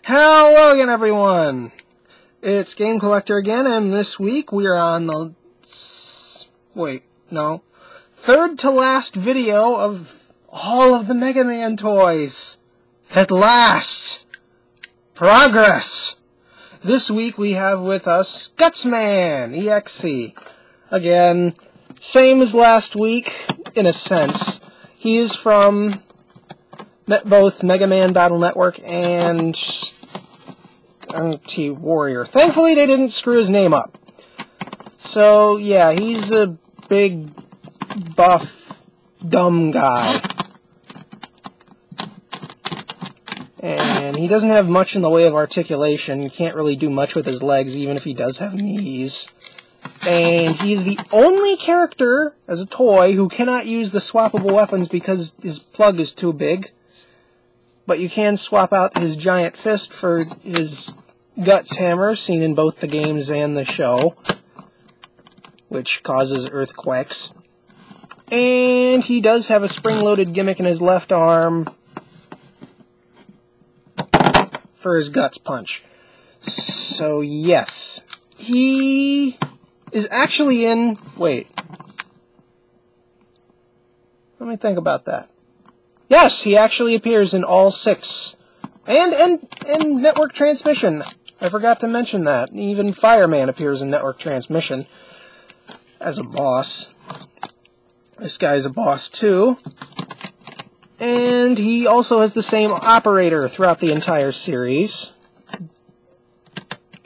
Hello again, everyone! It's Game Collector again, and this week we are on the... third to last video of all of the Mega Man toys. At last! Progress! This week we have with us Gutsman.EXE. Again, same as last week, in a sense. He is from both Mega Man Battle Network and MT Warrior. Thankfully, they didn't screw his name up. So, yeah, he's a big, buff, dumb guy. And he doesn't have much in the way of articulation. He can't really do much with his legs, even if he does have knees. And he's the only character, as a toy, who cannot use the swappable weapons because his plug is too big. But you can swap out his giant fist for his Guts hammer, seen in both the games and the show, which causes earthquakes. And he does have a spring-loaded gimmick in his left arm for his Guts punch. So, yes. He is actually in... Wait. Let me think about that. Yes, he actually appears in all 6. And Network Transmission. I forgot to mention that. Even Fireman appears in Network Transmission as a boss. This guy's a boss too. And he also has the same operator throughout the entire series.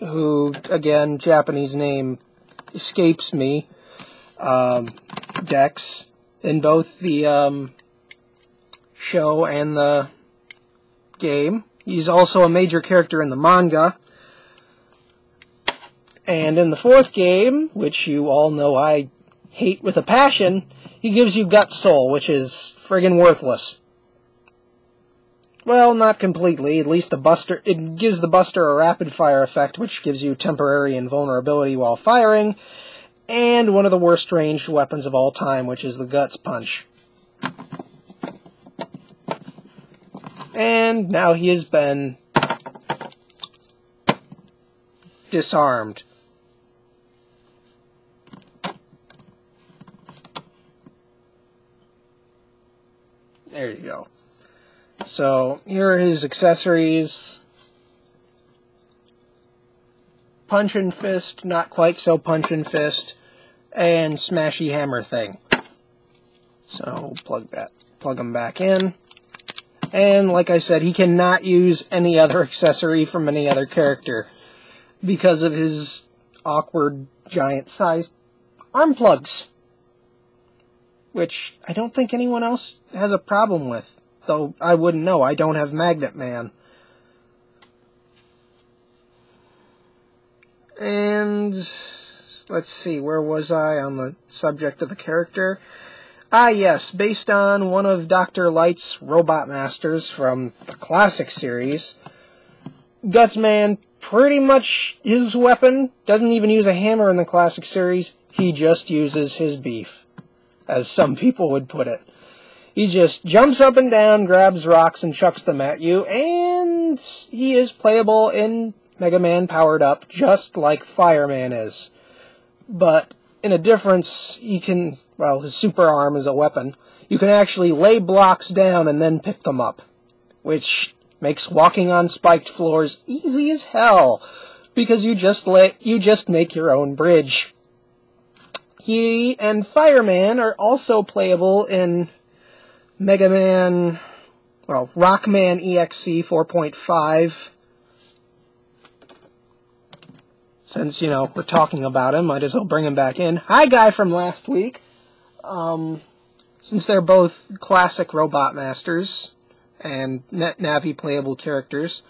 Who, again, Japanese name escapes me. Dex. In both the show and the game. He's also a major character in the manga. And in the 4th game, which you all know I hate with a passion, he gives you Gut Soul, which is friggin' worthless. Well, not completely. At least it gives the Buster a rapid fire effect, which gives you temporary invulnerability while firing, and one of the worst ranged weapons of all time, which is the Guts Punch. And now he has been disarmed. There you go. So, here are his accessories. Punch and fist, not quite so punch and fist, and smashy hammer thing. So, plug him back in. And, like I said, he cannot use any other accessory from any other character because of his awkward, giant-sized arm plugs. Which I don't think anyone else has a problem with. Though I wouldn't know. I don't have Magnet Man. And let's see, where was I on the subject of the character? Ah, yes, based on one of Dr. Light's Robot Masters from the classic series, Gutsman, pretty much his weapon, doesn't even use a hammer in the classic series, he just uses his beef, as some people would put it. He just jumps up and down, grabs rocks, and chucks them at you, and he is playable in Mega Man Powered Up, just like Fireman is. But in a difference, he can... well, his super arm is a weapon. You can actually lay blocks down and then pick them up, which makes walking on spiked floors easy as hell, because you just make your own bridge. He and Fireman are also playable in Mega Man, well, Rockman.EXE 4.5. Since, you know, we're talking about him, might as well bring him back in. Hi, guy from last week. Since they're both classic Robot Masters and Navi playable characters,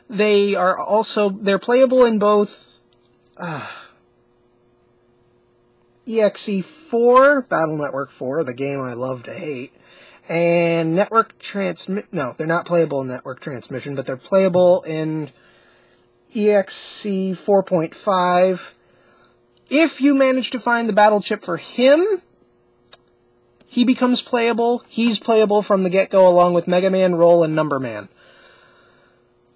they're playable in both EXE 4, Battle Network 4, the game I love to hate, and no, they're not playable in Network Transmission, but they're playable in EXE 4.5. If you manage to find the battle chip for him, he becomes playable. He's playable from the get-go along with Mega Man, Roll, and Number Man.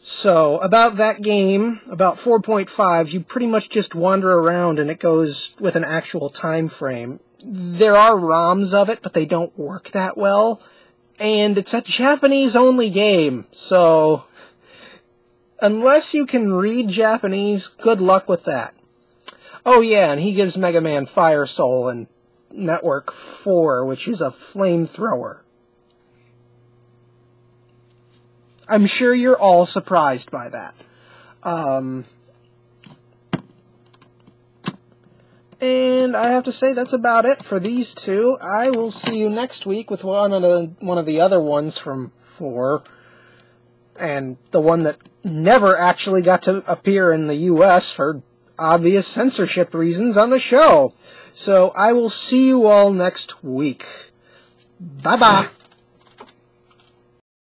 So, about that game, about 4.5, you pretty much just wander around and it goes with an actual time frame. There are ROMs of it, but they don't work that well. And it's a Japanese-only game, so unless you can read Japanese, good luck with that. Oh yeah, and he gives Mega Man Fire Soul in Network 4, which is a flamethrower. I'm sure you're all surprised by that. And I have to say that's about it for these two. I will see you next week with one of the other ones from 4. And the one that never actually got to appear in the US for obvious censorship reasons on the show. So I will see you all next week. Bye-bye.